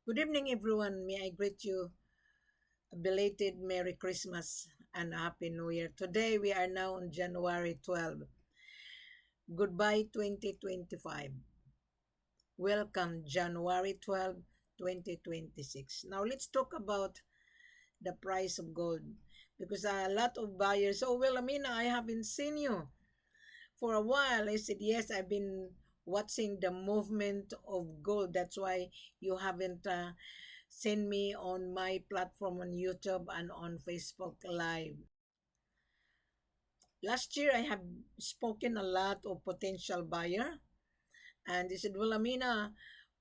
Good evening, everyone. May I greet you a belated Merry Christmas and a Happy New Year. Today, we are now on January 12. Goodbye, 2025. Welcome, January 12, 2026. Now, let's talk about the price of gold because a lot of buyers, oh, well, Amina, I haven't seen you for a while. I said, yes, I've been watching the movement of gold. That's why you haven't seen me on my platform on YouTube and on Facebook Live. Last year, I have spoken a lot of potential buyer, and they said, "Well, Amina,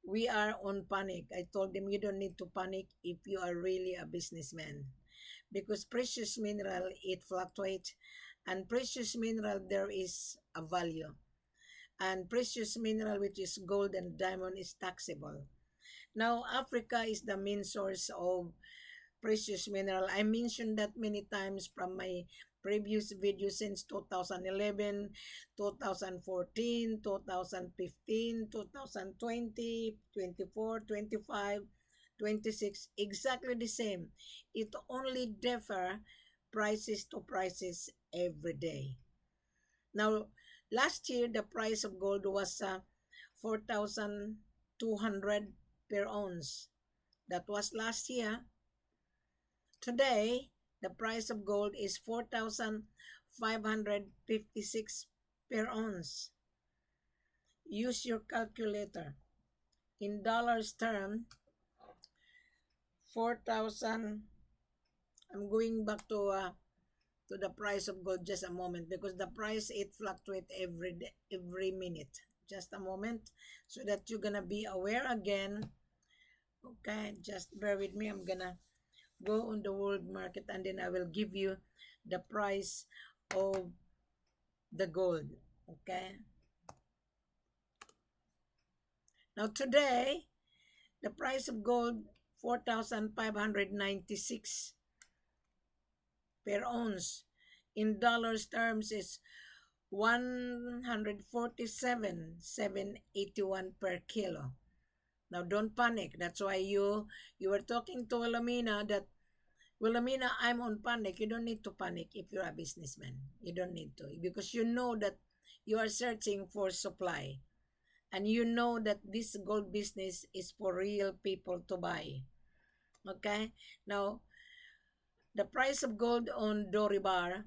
we are on panic." I told them, "You don't need to panic if you are really a businessman, because precious mineral it fluctuates, and precious mineral there is a value, and precious mineral which is gold and diamond is taxable." Now, Africa is the main source of precious mineral. I mentioned that many times from my previous video since 2011, 2014, 2015, 2020, 24, 25, 26. Exactly the same. It only differ prices to prices every day. Now, last year the price of gold was 4,200 per ounce. That was last year. Today, the price of gold is 4,556 per ounce. Use your calculator. In dollars term, 4,000. I'm going back to the price of gold just a moment because the price it fluctuates every day, every minute. Just a moment so that you're gonna be aware again. Okay, just bear with me. I'm gonna go on the world market and then I will give you the price of the gold. Okay. Now today, the price of gold 4,596 per ounce. In dollars terms is 147,781 per kilo. Now don't panic. That's why you were talking to Wilhelmina that Wilhelmina, I'm on panic. You don't need to panic if you're a businessman. You don't need to because you know that you are searching for supply and you know that this gold business is for real people to buy. Okay? Now, the price of gold on Doribar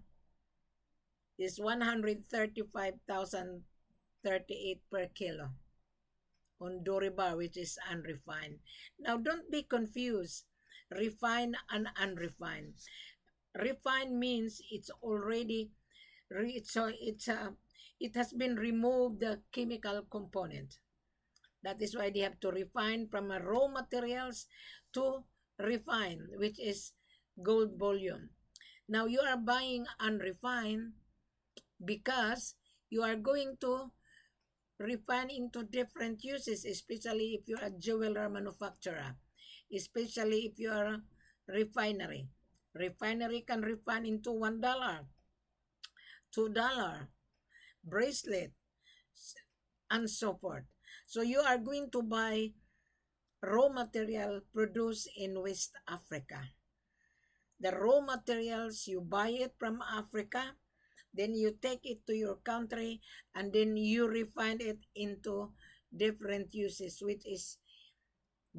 is 135,038 per kilo on Doribar, which is unrefined. Now, don't be confused. Refined and unrefined. Refined means it's already it has been removed the chemical component. That is why they have to refine from a raw materials to refine, which is gold bullion. Now you are buying unrefined because you are going to refine into different uses, especially if you're a jeweler manufacturer, especially if you are a refinery. Refinery can refine into $1, $2 bracelet, and so forth. So you are going to buy raw material produced in West Africa. The raw materials, you buy it from Africa, then you take it to your country, and then you refine it into different uses, which is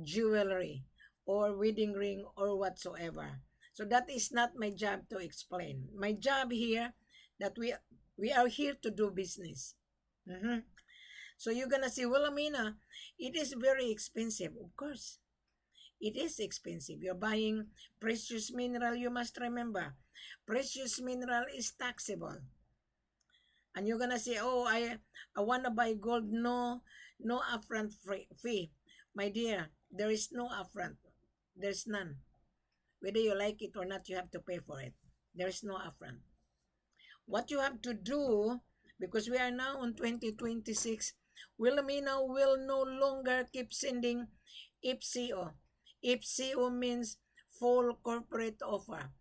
jewelry or wedding ring or whatsoever. So that is not my job to explain. My job here that we are here to do business. Mhm. So you're gonna say, well, Amina, it is very expensive. Of course, it is expensive. You're buying precious mineral. You must remember, precious mineral is taxable. And you're gonna say, oh, I wanna buy gold. No, no upfront fee, my dear. There is no upfront. There's none. Whether you like it or not, you have to pay for it. There is no upfront. What you have to do, because we are now on 2026, Wilhelmina will no longer keep sending IPCO. IPCO means full corporate offer.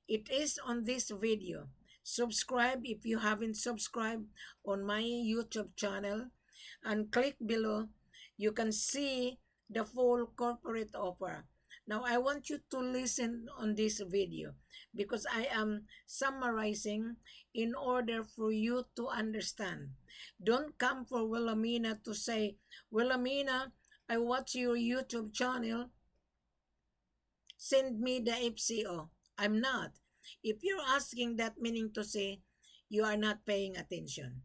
It is on this video. Subscribe if you haven't subscribed on my YouTube channel and click below. You can see the full corporate offer. Now, I want you to listen on this video because I am summarizing in order for you to understand. Don't come for Wilhelmina to say, Wilhelmina, I watch your YouTube channel, send me the FCO. I'm not. If you're asking that, meaning to say, you are not paying attention.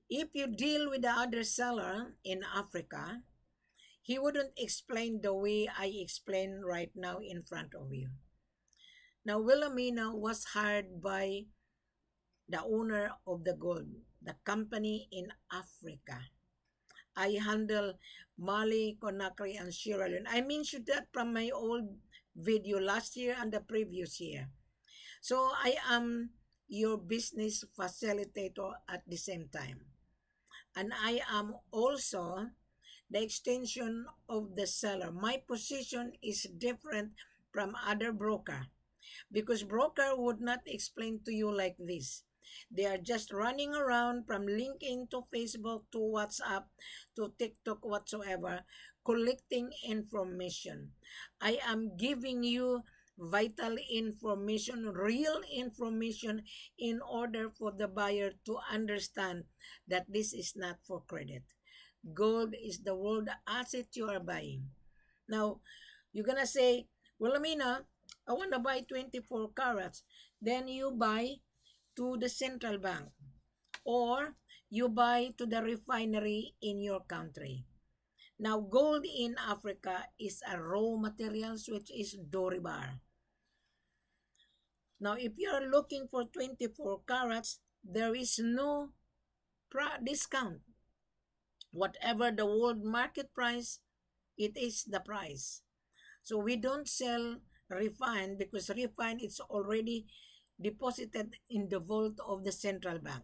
If you deal with the other seller in Africa, he wouldn't explain the way I explain right now in front of you. Now, Wilhelmina was hired by the owner of the gold, the company in Africa. I handle Mali, Conakry, and Sierra Leone. I mentioned that from my old video last year and the previous year. So I am your business facilitator at the same time. And I am also the extension of the seller. My position is different from other broker because broker would not explain to you like this. They are just running around from LinkedIn to Facebook to WhatsApp to TikTok whatsoever, collecting information. I am giving you vital information, real information, in order for the buyer to understand that this is not for credit. Gold is the world asset you are buying. Now, you're gonna say, well, Amina, I want to buy 24 carats. Then you buy to the central bank or you buy to the refinery in your country. Now, gold in Africa is a raw materials which is Doribar. Now, if you are looking for 24 carats, there is no discount. Whatever the world market price, it is the price. So we don't sell refined because refined is already deposited in the vault of the central bank.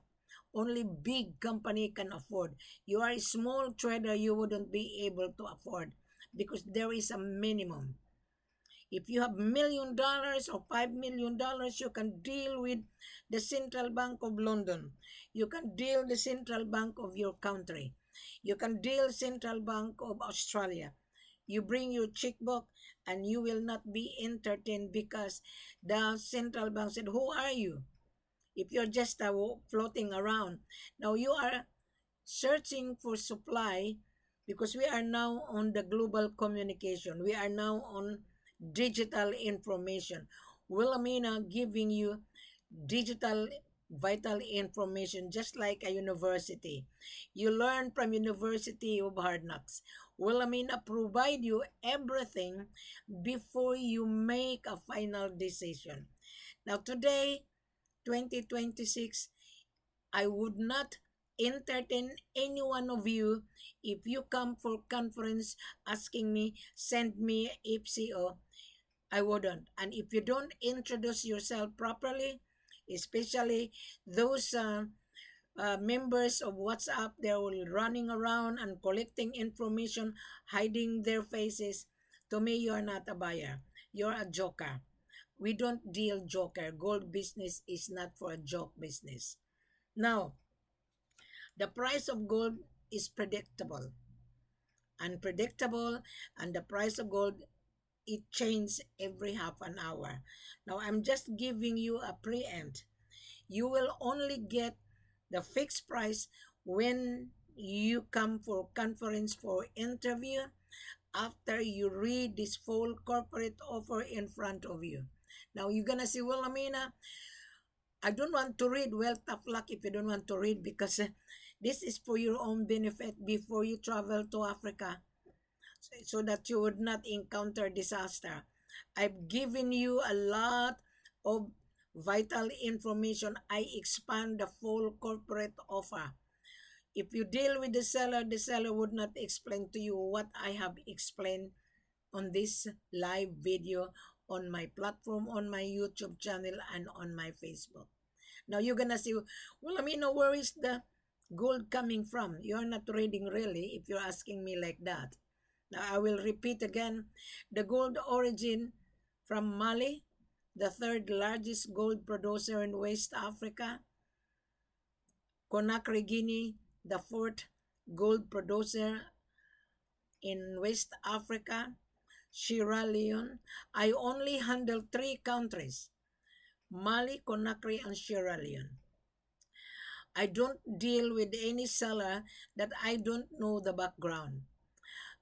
Only big company can afford. You are a small trader, you wouldn't be able to afford because there is a minimum. If you have $1 million or $5 million, you can deal with the Central Bank of London. You can deal the Central Bank of your country. You can deal Central Bank of Australia. You bring your checkbook and you will not be entertained because the central bank said, who are you? If you're just floating around. Now you are searching for supply because we are now on the global communication. We are now on digital information. Wilhelmina giving you digital vital information just like a university. You learn from University of Hard Knocks. Wilhelmina provide you everything before you make a final decision. Now today, 2026, I would not entertain any one of you if you come for conference asking me, send me FCO. I wouldn't. And if you don't introduce yourself properly, especially those members of WhatsApp, they're all running around and collecting information, hiding their faces. To me, you're not a buyer. You're a joker. We don't deal joker. Gold business is not for a joke business. Now, the price of gold is predictable, unpredictable, and the price of gold, it changes every half an hour. Now, I'm just giving you a preempt. You will only get the fixed price when you come for conference for interview after you read this full corporate offer in front of you. Now, you're gonna say, well, Amina, I don't want to read. Well, tough luck if you don't want to read because this is for your own benefit before you travel to Africa so that you would not encounter disaster. I've given you a lot of vital information. I expand the full corporate offer. If you deal with the seller would not explain to you what I have explained on this live video on my platform, on my YouTube channel, and on my Facebook. Now you're gonna say, well, I mean, where is the gold coming from? You're not reading really if you're asking me like that. Now I will repeat again. The gold origin from Mali, the third largest gold producer in West Africa. Conakry, Guinea, the fourth gold producer in West Africa, Sierra Leone. I only handle three countries: Mali, Conakry, and Sierra Leone. I don't deal with any seller that I don't know the background.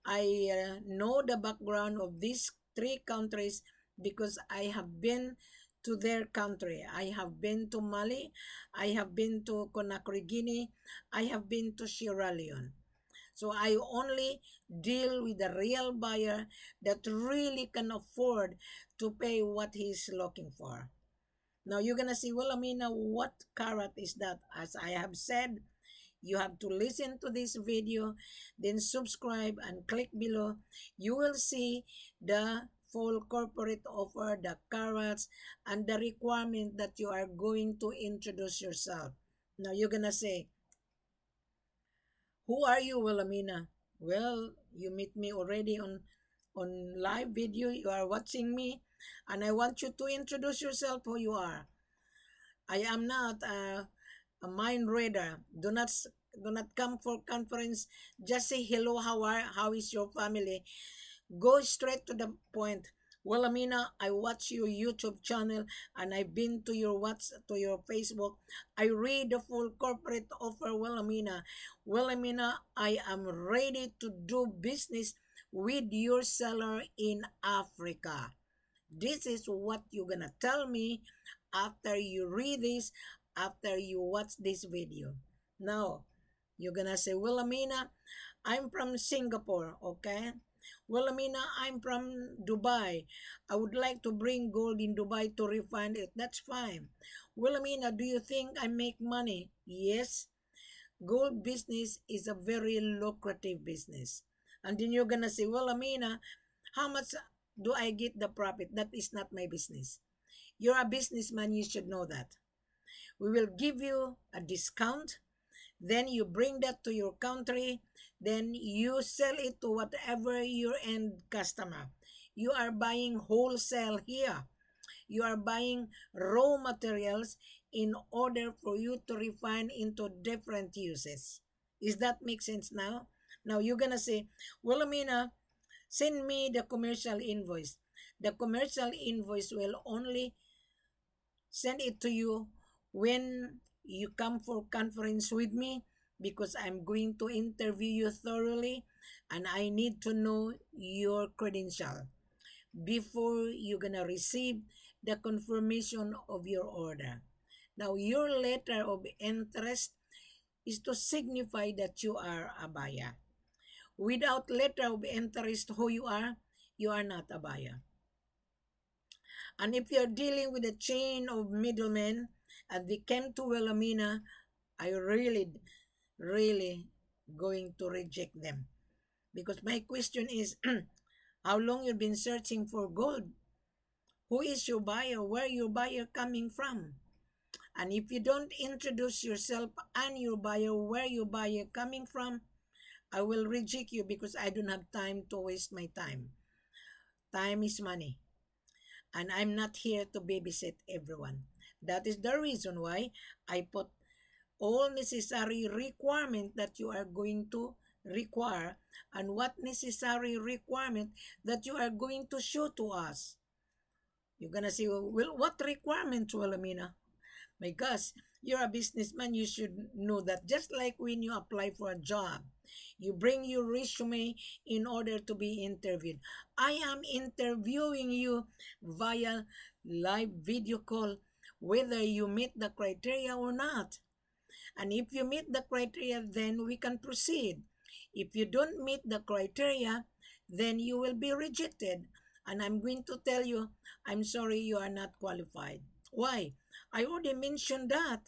I know the background of these three countries because I have been to their country. I have been to Mali, I have been to Conakry, Guinea, I have been to Sierra Leone. So I only deal with the real buyer that really can afford to pay what he's looking for. Now you're gonna say, well, Amina, what carrot is that? As I have said, you have to listen to this video, then subscribe and click below. You will see the full corporate offer, the carrots, and the requirement that you are going to introduce yourself. Now you're gonna say, who are you, Wilhelmina? Well, you meet me already on live video. You are watching me, and I want you to introduce yourself who you are. I am not a mind reader. Do not come for conference. Just say hello. How is your family? Go straight to the point. Well, Amina, I watch your YouTube channel and I've been to your Facebook. I read the full corporate offer. Well, Amina, I am ready to do business with your seller in Africa. This is what you're gonna tell me after you read this, after you watch this video. Now, you're gonna say, well, Amina, I'm from Singapore, okay? Well, Amina, I'm from Dubai. I would like to bring gold in Dubai to refine it. That's fine. Well, Amina, do you think I make money? Yes. Gold business is a very lucrative business. And then you're gonna say, well, Amina, how much do I get the profit? That is not my business. You're a businessman, you should know that. We will give you a discount, then you bring that to your country, then you sell it to whatever your end customer. You are buying wholesale here. You are buying raw materials in order for you to refine into different uses. Is that make sense now? Now you're gonna say, well, Amina, send me the commercial invoice. The commercial invoice will only send it to you when you come for conference with me, because I'm going to interview you thoroughly and I need to know your credential before you're gonna receive the confirmation of your order. Now your letter of interest is to signify that you are a buyer. Without letter of interest who you are not a buyer. And if you're dealing with a chain of middlemen and they came to Wilhelmina, I really going to reject them. Because my question is, how long you've been searching for gold? Who is your buyer? Where your buyer coming from? And if you don't introduce yourself and your buyer, where your buyer coming from, I will reject you because I don't have time to waste my time. Time is money. And I'm not here to babysit everyone. That is the reason why I put all necessary requirement that you are going to require and what necessary requirement that you are going to show to us. You're gonna say, well, what requirements, Wilhelmina? My gosh, you're a businessman, you should know that. Just like when you apply for a job, you bring your resume in order to be interviewed. I am interviewing you via live video call, whether you meet the criteria or not. And if you meet the criteria, then we can proceed. If you don't meet the criteria, then you will be rejected. And I'm going to tell you, I'm sorry, you are not qualified. Why? I already mentioned that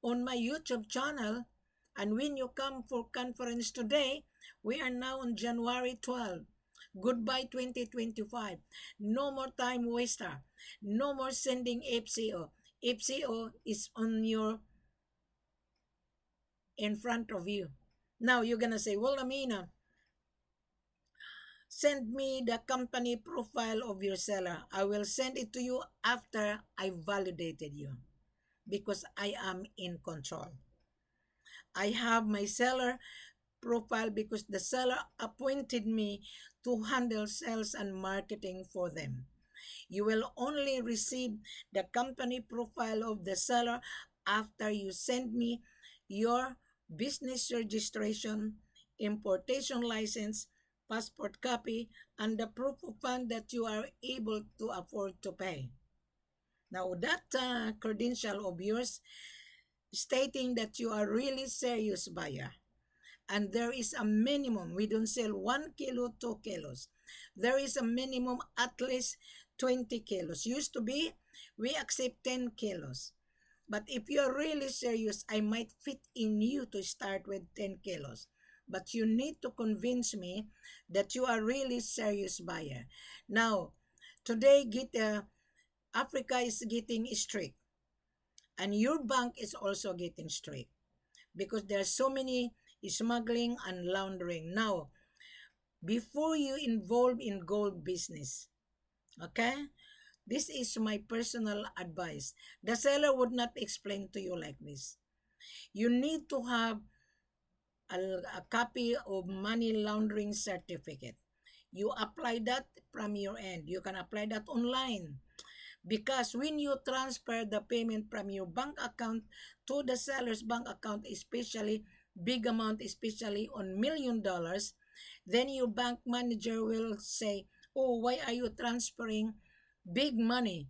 on my YouTube channel. And when you come for conference today, we are now on January 12. Goodbye 2025. No more time waster. No more sending FCO. FCO is on your in front of you. Now you're gonna say, well, Amina, send me the company profile of your seller. I will send it to you after I validated you because I am in control. I have my seller profile because the seller appointed me to handle sales and marketing for them. You will only receive the company profile of the seller after you send me your business registration, importation license, passport copy, and the proof of fund that you are able to afford to pay. Now, that credential of yours stating that you are really serious buyer, and there is a minimum. We don't sell 1 kilo, 2 kilos. There is a minimum at least 20 kilos. Used to be, we accept 10 kilos. But if you're really serious, I might fit in you to start with 10 kilos. But you need to convince me that you are really serious buyer. Now, today, Africa is getting strict, and your bank is also getting strict because there are so many smuggling and laundering. Now, before you involve in gold business, okay? This is my personal advice. The seller would not explain to you like this. You need to have a, a copy of money laundering certificate. You apply that from your end. You can apply that online. Because when you transfer the payment from your bank account to the seller's bank account, especially big amount, especially on $1 million, then your bank manager will say, oh, why are you transferring big money?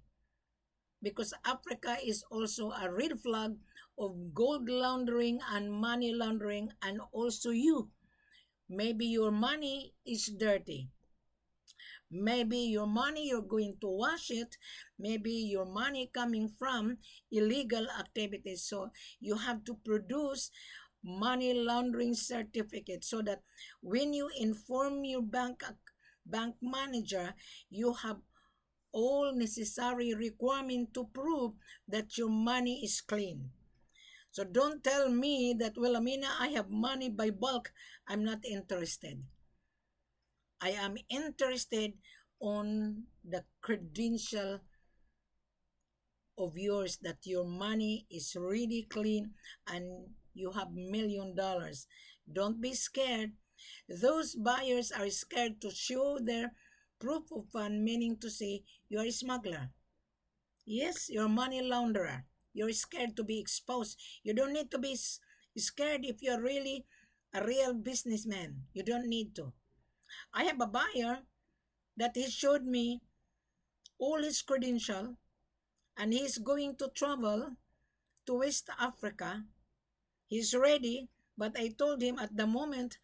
Because Africa is also a red flag of gold laundering and money laundering, and also you. Maybe your money is dirty. Maybe your money, you're going to wash it. Maybe your money coming from illegal activities. So you have to produce money laundering certificate so that when you inform your bank manager, you have all necessary requirement to prove that your money is clean. So don't tell me that, well, Amina, I have money by bulk. I'm not interested. I am interested on the credential of yours that your money is really clean and you have $1 million. Don't be scared. Those buyers are scared to show their proof of fund, meaning to say you are a smuggler. Yes, you're a money launderer. You're scared to be exposed. You don't need to be scared if you're really a real businessman. You don't need to. I have a buyer that he showed me all his credential, and he's going to travel to West Africa. He's ready, but I told him at the moment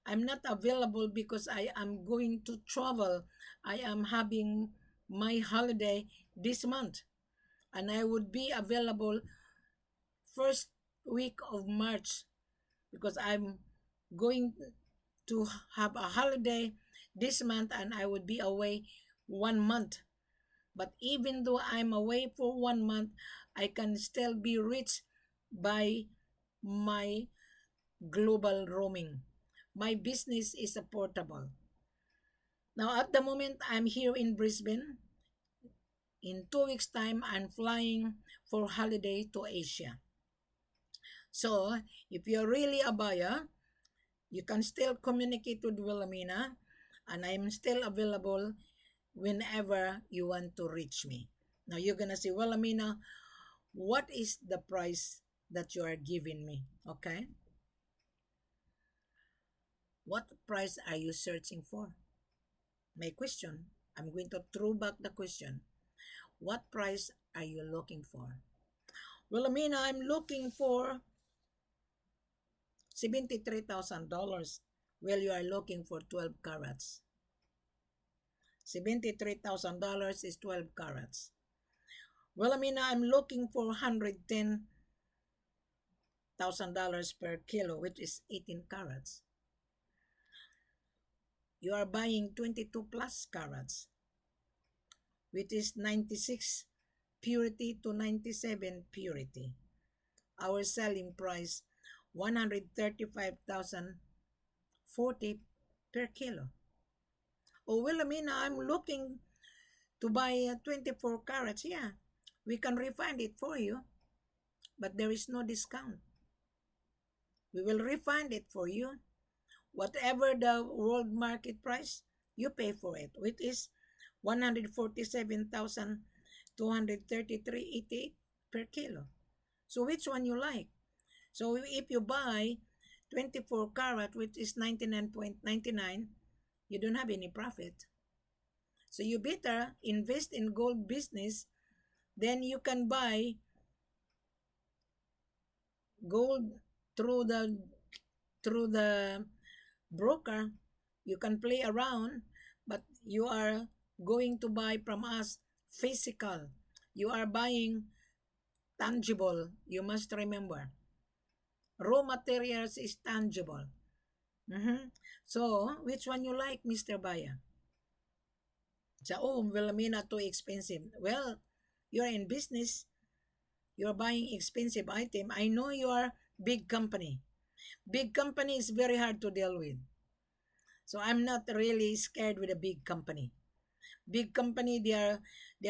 I'm not available because I am going to travel. I am having my holiday this month, and I would be available first week of March because I'm going to have a holiday this month and I would be away 1 month. But even though I'm away for 1 month, I can still be reached by my global roaming. My business is portable. Now, at the moment, I'm here in Brisbane. In 2 weeks' time, I'm flying for holiday to Asia. So, if you're really a buyer, you can still communicate with Wilhelmina, and I'm still available whenever you want to reach me. Now, you're going to say, Wilhelmina, what is the price that you are giving me? Okay? What price are you searching for? My question. I'm going to throw back the question. What price are you looking for? Wilhelmina, I'm looking for $73,000. Well, you are looking for 12 carats. $73,000 is 12 carats. Wilhelmina, I'm looking for $110,000 per kilo, which is 18 carats. You are buying 22 plus carats, which is 96 purity to 97 purity. Our selling price, 135,040 per kilo. Oh, Wilhelmina, I'm looking to buy 24 carats. Yeah, we can refine it for you, but there is no discount. We will refine it for you, Whatever the world market price, you pay for it, which is 147,233.88 per kilo. So which one you like? So if you buy 24 karat, which is 99.99, you don't have any profit. So you better invest in gold business. Then you can buy gold through the broker. You can play around, but you are going to buy from us physical. You are buying tangible. You must remember, raw materials is tangible. Mhm. So, which one you like, Mr. Buyer? Sa, oh, Wilhelmina, too expensive. Well, you're in business. You're buying expensive item. I know you are big company. Big company is very hard to deal with. So I'm not really scared with a big company. Big company, they are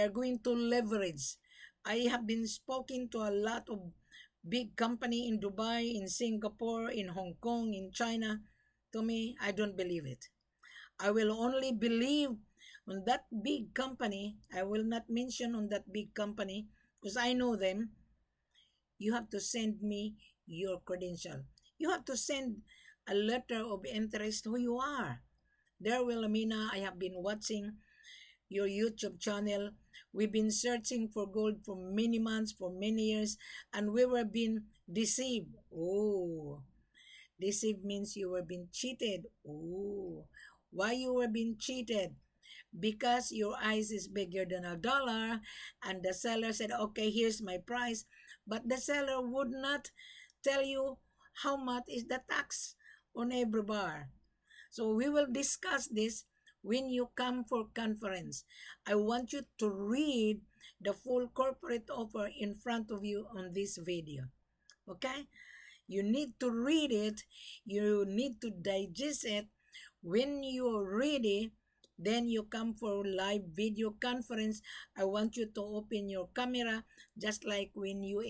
going to leverage. I have been spoken to a lot of big company in Dubai, in Singapore, in Hong Kong, in China. To me, I don't believe it. I will only believe on that big company. I will not mention on that big company because I know them. You have to send me your credential. You have to send a letter of interest who you are. There, Wilhelmina, I have been watching your YouTube channel. We've been searching for gold for many months, for many years, and we were being deceived. Oh, deceived means you were being cheated. Oh, why you were being cheated? Because your eyes is bigger than a dollar, and the seller said, okay, here's my price, but the seller would not tell you how much is the tax on every bar. So we will discuss this when you come for conference. I want you to read the full corporate offer in front of you on this video. Okay? You need to read it. You need to digest it. When you're ready, then you come for live video conference. I want you to open your camera just like when you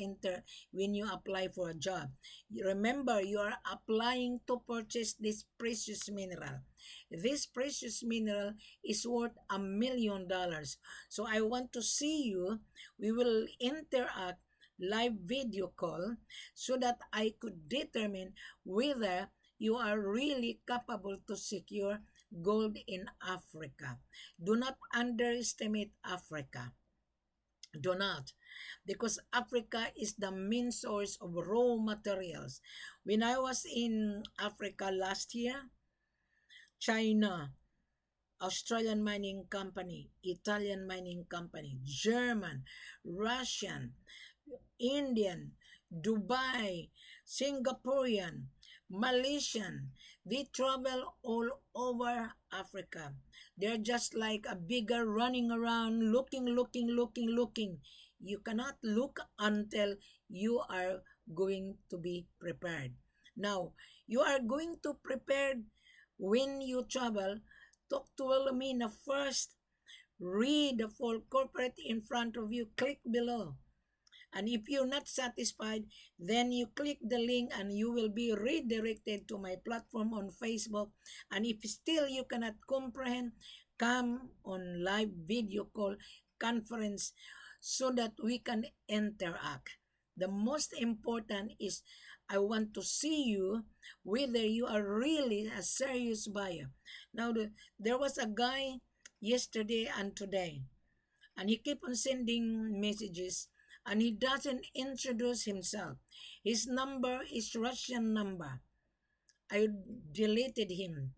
apply for a job. Remember, you are applying to purchase this precious mineral. This precious mineral is worth $1 million. So I want to see you. We will interact live video call so that I could determine whether you are really capable to secure gold in Africa. Do not underestimate Africa. Do not. Because Africa is the main source of raw materials. When I was in Africa last year, China, Australian mining company, Italian mining company, German, Russian, Indian, Dubai, Singaporean, Malaysian. They travel all over Africa. They're just like a bigger running around, looking. You cannot look until you are going to be prepared. Now, you are going to prepare when you travel. Talk to Wilhelmina first. Read the full corporate in front of you. Click below. And if you're not satisfied, then you click the link and you will be redirected to my platform on Facebook. And if still you cannot comprehend, come on live video call conference so that we can interact. The most important is I want to see you whether you are really a serious buyer. Now, there was a guy yesterday and today, and he kept on sending messages and he doesn't introduce himself. His number is Russian number. I deleted him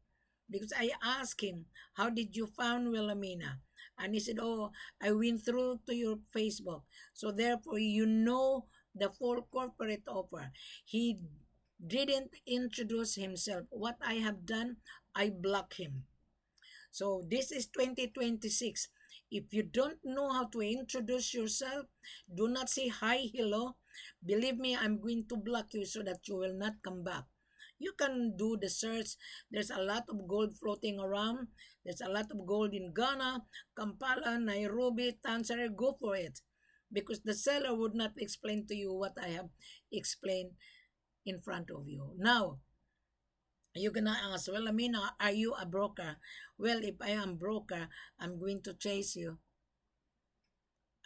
because I asked him, how did you find Wilhelmina? And he said, oh, I went through to your Facebook. So therefore, you know the full corporate offer. He didn't introduce himself. What I have done, I block him. So this is 2026. If you don't know how to introduce yourself, do not say hi, hello. Believe me, I'm going to block you so that you will not come back. You can do the search. There's a lot of gold floating around. There's a lot of gold in Ghana, Kampala, Nairobi, Tanzania. Go for it. Because the seller would not explain to you what I have explained in front of you. Now, You're gonna ask, well, Amina, are you a broker? Well, if I am broker, I'm going to chase you.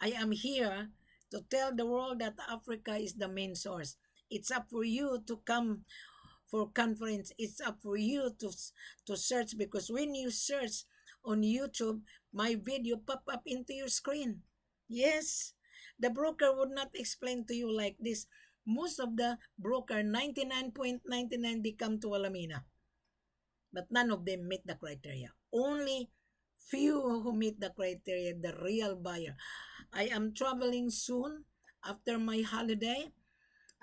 I am here to tell the world that Africa is the main source. It's up for you to come for conference. It's up for you to search, because when you search on YouTube, my video pop up into your screen. Yes, the broker would not explain to you like this. Most of the broker, 99.99, they come to Alamina, but none of them meet the criteria. Only few who meet the criteria, the real buyer. I am traveling soon after my holiday.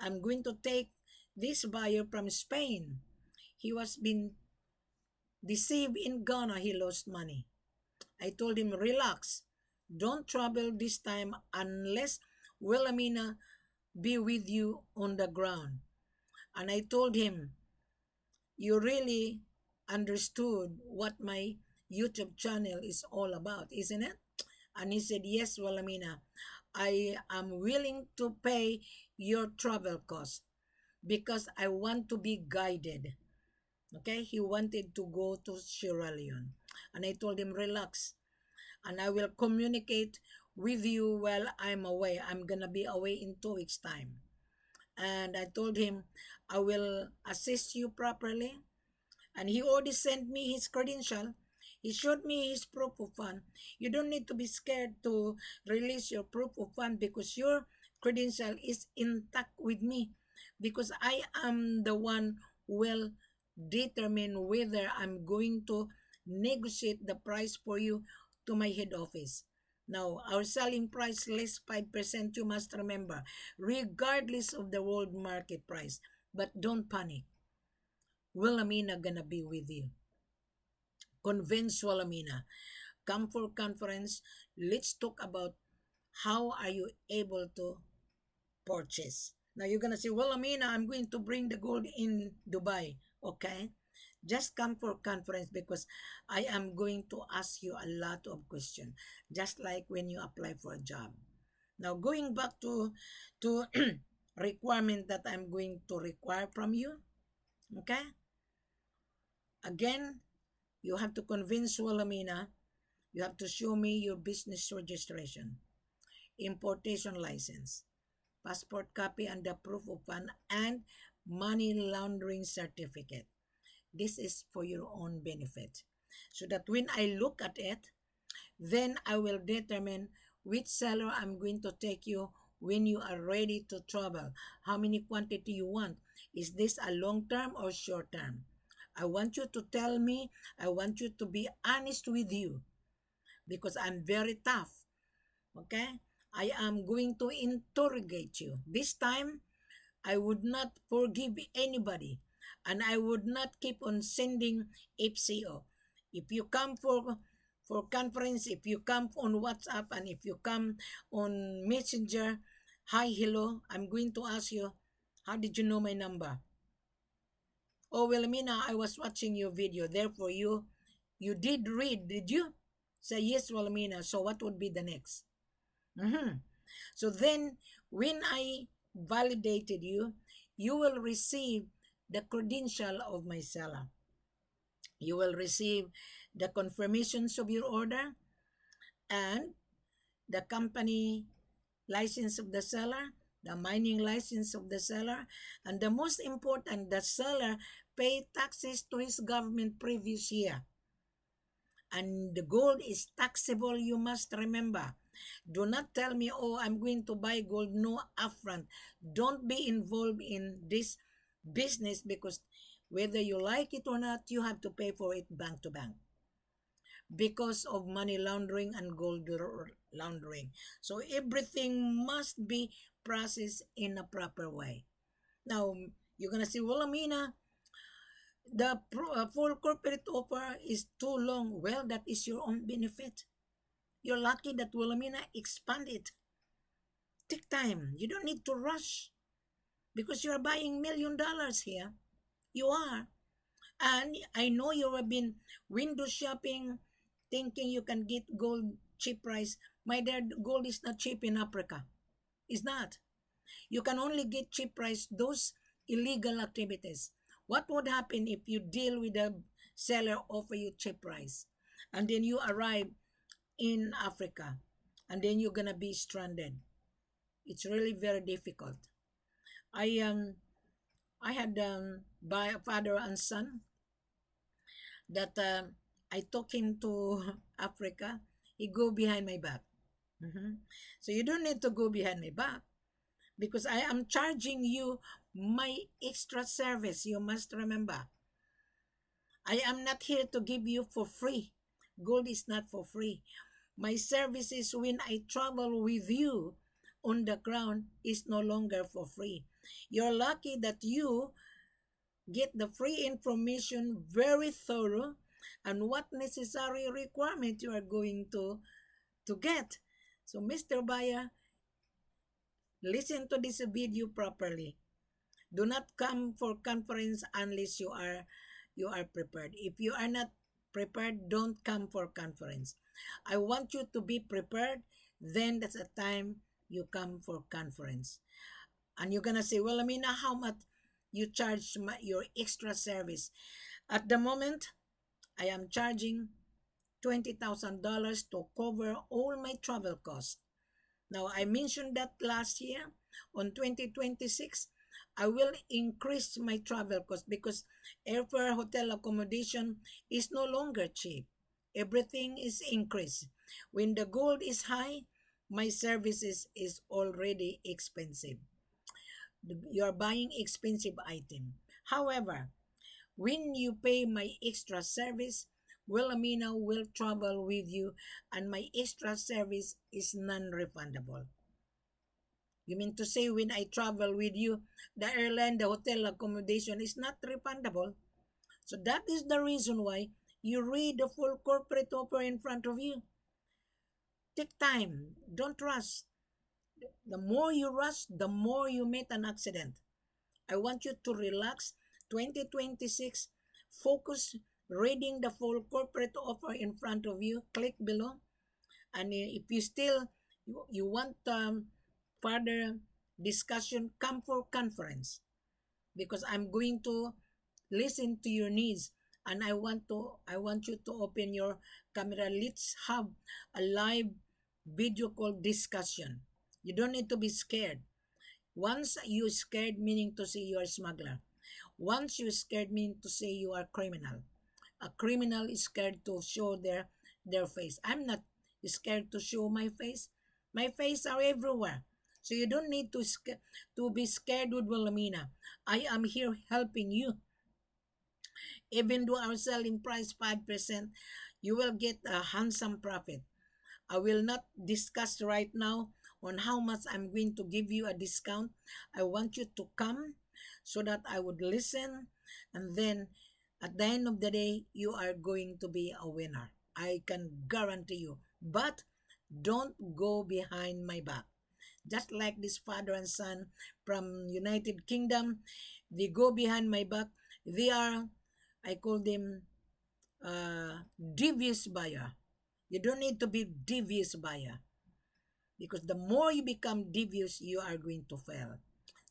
I'm going to take this buyer from Spain. He was been deceived in Ghana. He lost money. I told him, relax. Don't travel this time unless Wilhelmina be with you on the ground. And I told him, you really understood what my YouTube channel is all about, isn't it? And he said, yes, Wilhelmina, I am willing to pay your travel cost because I want to be guided. Okay, he wanted to go to Sierra Leone. And I told him, relax, and I will communicate with you while I'm away. I'm going to be away in 2 weeks' time. And I told him, I will assist you properly. And he already sent me his credential. He showed me his proof of fund. You don't need to be scared to release your proof of fund because your credential is intact with me, because I am the one who will determine whether I'm going to negotiate the price for you to my head office. Now, our selling price less 5%, you must remember, regardless of the world market price. But don't panic. Wilhelmina gonna be with you. Convince Wilhelmina. Come for conference. Let's talk about how are you able to purchase. Now you're gonna say, well, Amina, I'm going to bring the gold in Dubai. Okay, just come for conference because I am going to ask you a lot of questions, just like when you apply for a job. Now going back to requirement that I'm going to require from you. Okay, again, you have to convince Wilhelmina. You have to show me your business registration, importation license, passport copy and the proof of fund, and money laundering certificate. This is for your own benefit. So that when I look at it, then I will determine which seller I'm going to take you when you are ready to travel. How many quantity you want? Is this a long term or short term? I want you to tell me. I want you to be honest with you because I'm very tough. Okay? I am going to interrogate you. This time, I would not forgive anybody, and I would not keep on sending FCO. If you come for conference, if you come on WhatsApp, and if you come on Messenger, hi, hello, I'm going to ask you, how did you know my number? Oh, Wilhelmina, I was watching your video. Therefore, you did read, did you? Say yes, Wilhelmina. So what would be the next? Mhm. So then, when I validated you, you will receive the credential of my seller. You will receive the confirmations of your order and the company license of the seller, the mining license of the seller, and the most important, the seller paid taxes to his government previous year. And the gold is taxable, you must remember. Do not tell me, oh, I'm going to buy gold. No upfront. Don't be involved in this business because whether you like it or not, you have to pay for it bank to bank because of money laundering and gold laundering. So everything must be processed in a proper way. Now, you're going to say, well, Amina, the full corporate offer is too long. Well, that is your own benefit. You're lucky that Wilhelmina expanded. Take time. You don't need to rush because you're buying $1 million here. You are. And I know you have been window shopping, thinking you can get gold cheap price. My dear, gold is not cheap in Africa. It's not. You can only get cheap price those illegal activities. What would happen if you deal with a seller offer you cheap price, and then you arrive in Africa, and then you're gonna be stranded? It's really very difficult. I I had by a father and son that I took him to Africa. He go behind my back. Mhm. So you don't need to go behind my back because I am charging you my extra service. You must remember, I am not here to give you for free. Gold is not for free. My services when I travel with you on the ground is no longer for free. You're lucky that you get the free information very thorough and what necessary requirement you are going to get. So Mr. Buyer, listen to this video properly. Do not come for conference unless you are prepared. If you are not prepared, don't come for conference. I want you to be prepared. Then that's the time you come for conference. And you're gonna say, well, Amina, how much you charge your extra service? At the moment, I am charging $20,000 to cover all my travel costs. Now, I mentioned that last year on 2026, I will increase my travel cost because airfare, hotel accommodation is no longer cheap. Everything is increased. When the gold is high, my services is already expensive. You are buying expensive item. However, when you pay my extra service, Wilhelmina will travel with you and my extra service is non-refundable. You mean to say when I travel with you, the airline, the hotel accommodation is not refundable? So that is the reason why you read the full corporate offer in front of you. Take time. Don't rush. The more you rush, the more you meet an accident. I want you to relax. 2026, focus reading the full corporate offer in front of you. Click below. And if you still you want further discussion, come for conference because I'm going to listen to your needs and I want you to open your camera. Let's have a live video call discussion. You don't need to be scared. Once you scared, meaning to say you are smuggler. Once you scared, meaning to say you are criminal. A criminal is scared to show their face. I'm not scared to show my face. My face are everywhere. So you don't need to be scared with Wilhelmina. I am here helping you. Even though our selling price 5%, you will get a handsome profit. I will not discuss right now on how much I'm going to give you a discount. I want you to come so that I would listen and then at the end of the day, you are going to be a winner. I can guarantee you. But don't go behind my back. Just like this father and son from United Kingdom, they go behind my back. They are, I call them devious buyer. You don't need to be devious buyer because the more you become devious, you are going to fail.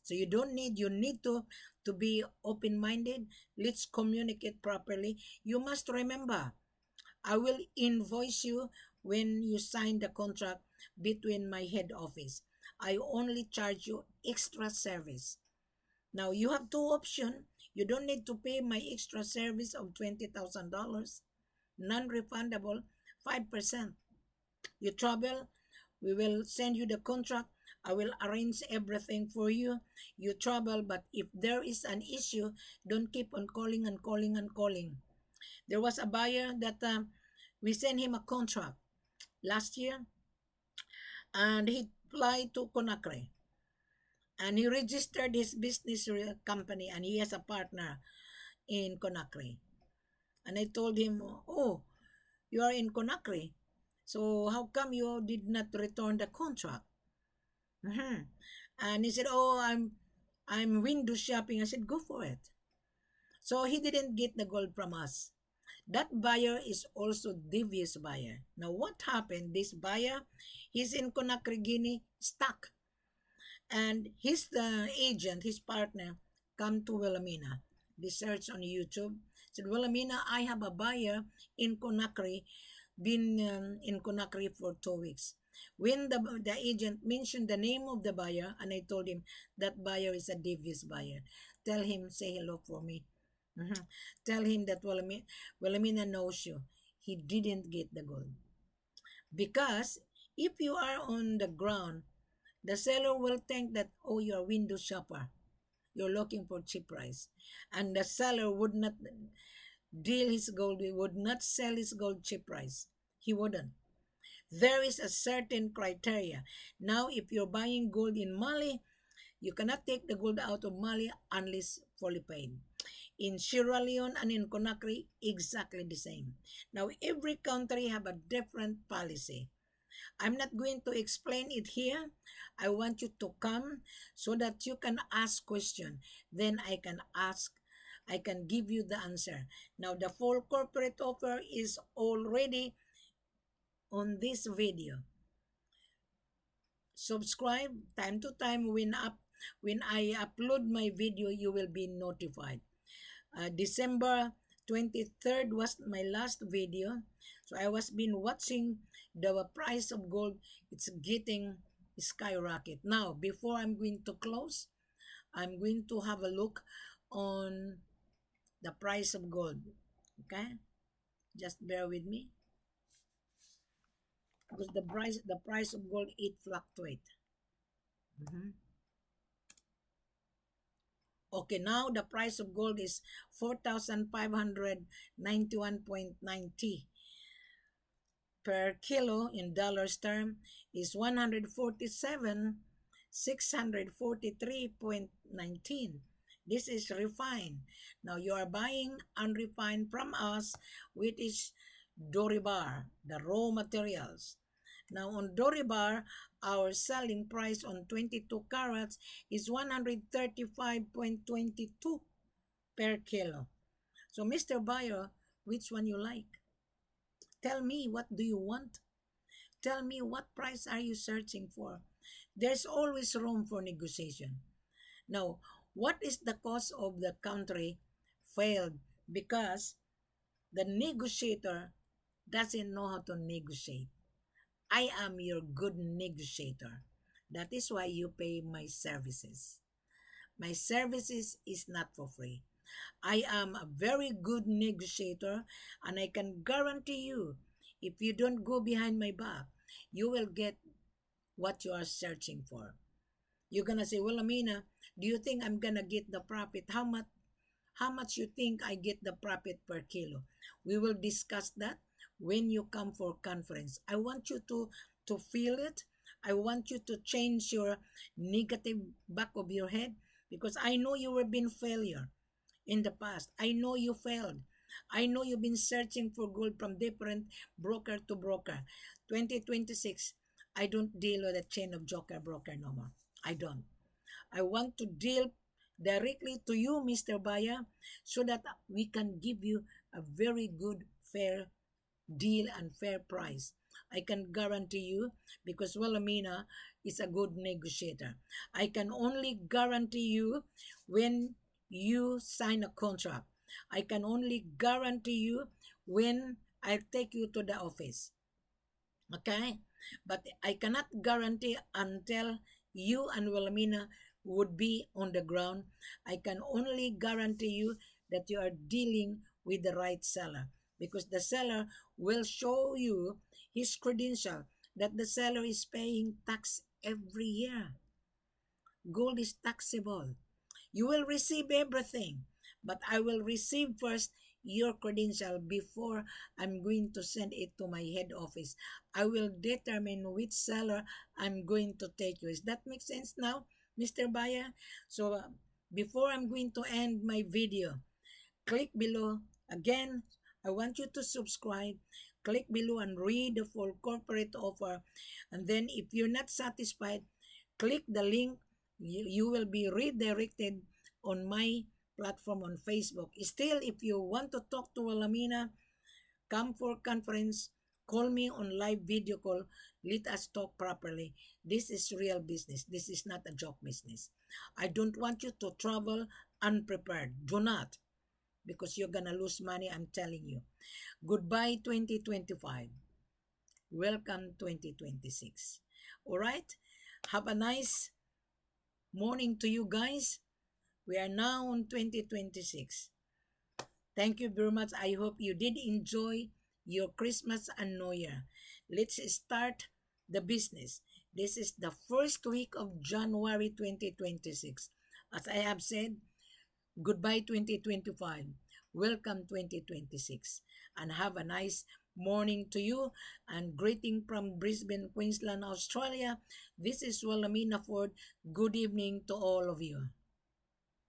So you need to be open-minded. Let's communicate properly. You must remember, I will invoice you when you sign the contract between my head office. I only charge you extra service. Now you have two options. You don't need to pay my extra service of $20,000, non-refundable, 5%. You travel, we will send you the contract. I will arrange everything for you. You travel, but if there is an issue, don't keep on calling and calling and calling. There was a buyer that we sent him a contract last year, and he applied to Conakry. And he registered his business company, and he has a partner in Conakry. And I told him, "Oh, you are in Conakry. So how come you did not return the contract?" Mhm. And he said, "Oh, I'm window shopping." I said, "Go for it." So he didn't get the gold from us. That buyer is also devious buyer. Now what happened? This buyer, he's in Conakry, Guinea, stuck. And his agent, his partner, come to Wilhelmina. the search on YouTube. Said, well, Amina, I have a buyer in Conakry, been in Conakry for 2 weeks. When the agent mentioned the name of the buyer, and I told him that buyer is a devious buyer, tell him, say hello for me. Mhm. Tell him that Wilhelmina knows you. He didn't get the gold. Because if you are on the ground, the seller will think that, oh, you're a window shopper. You're looking for cheap price. And the seller would not deal his gold, he would not sell his gold cheap price. He wouldn't. There is a certain criteria. Now, if you're buying gold in Mali, you cannot take the gold out of Mali unless fully paid. In Sierra Leone and in Conakry, exactly the same. Now, every country have a different policy. I'm not going to explain it here. I want you to come so that you can ask question. Then I can give you the answer. Now, the full corporate offer is already on this video. Subscribe time to time when I upload my video, you will be notified. December 23rd was my last video. So I was been watching the price of gold. It's getting skyrocket. Now, before I'm going to close, I'm going to have a look on the price of gold. Okay? Just bear with me. Because the price of gold, it fluctuate. Mhm. Okay, now the price of gold is 4,591.90 per kilo in dollars term is 147,643.19. This is refined. Now you are buying unrefined from us, which is Doribar, the raw materials. Now on Doribar, our selling price on 22 carats is 135.22 per kilo. So Mr. Buyer, which one you like? Tell me, what do you want? Tell me, what price are you searching for? There's always room for negotiation. Now, what is the cause of the country failed? Because the negotiator doesn't know how to negotiate. I am your good negotiator. That is why you pay my services. My services is not for free. I am a very good negotiator, and I can guarantee you, if you don't go behind my back, you will get what you are searching for. You're gonna say, well, Amina, do you think I'm gonna get the profit? How much you think I get the profit per kilo? We will discuss that when you come for conference. I want you to feel it. I want you to change your negative back of your head, because I know you have been failure in the past. I know you failed. I know you've been searching for gold from different broker to broker. 2026, I don't deal with a chain of joker broker no more. I don't. I want to deal directly to you, Mr. Buyer, so that we can give you a very good, fair deal and fair price. I can guarantee you, because Wilhelmina is a good negotiator. I can only guarantee you when you sign a contract. I can only guarantee you when I take you to the office. Okay? But I cannot guarantee until you and Wilhelmina would be on the ground. I can only guarantee you that you are dealing with the right seller, because the seller will show you his credential that the seller is paying tax every year. Gold is taxable. You will receive everything, but I will receive first your credential before I'm going to send it to my head office. I will determine which seller I'm going to take you. Does that make sense now, Mr. Buyer? So before I'm going to end my video, click below. Again, I want you to subscribe. Click below and read the full corporate offer. And then if you're not satisfied, click the link. You will be redirected on my platform on Facebook. Still, if you want to talk to Wilhelmina, come for conference, call me on live video call. Let us talk properly. This is real business. This is not a joke business. I don't want you to travel unprepared. Do not. because you're gonna lose money, I'm telling you. Goodbye 2025. Welcome 2026. All right? Have a nice morning to you guys. We are now on 2026. Thank you very much. I hope you did enjoy your Christmas and New Year. Let's start the business. This is the first week of January 2026. As I have said, goodbye 2025. Welcome 2026. And have a nice morning to you. And greeting from Brisbane, Queensland, Australia. This is Wilhelmina Ford. Good evening to all of you.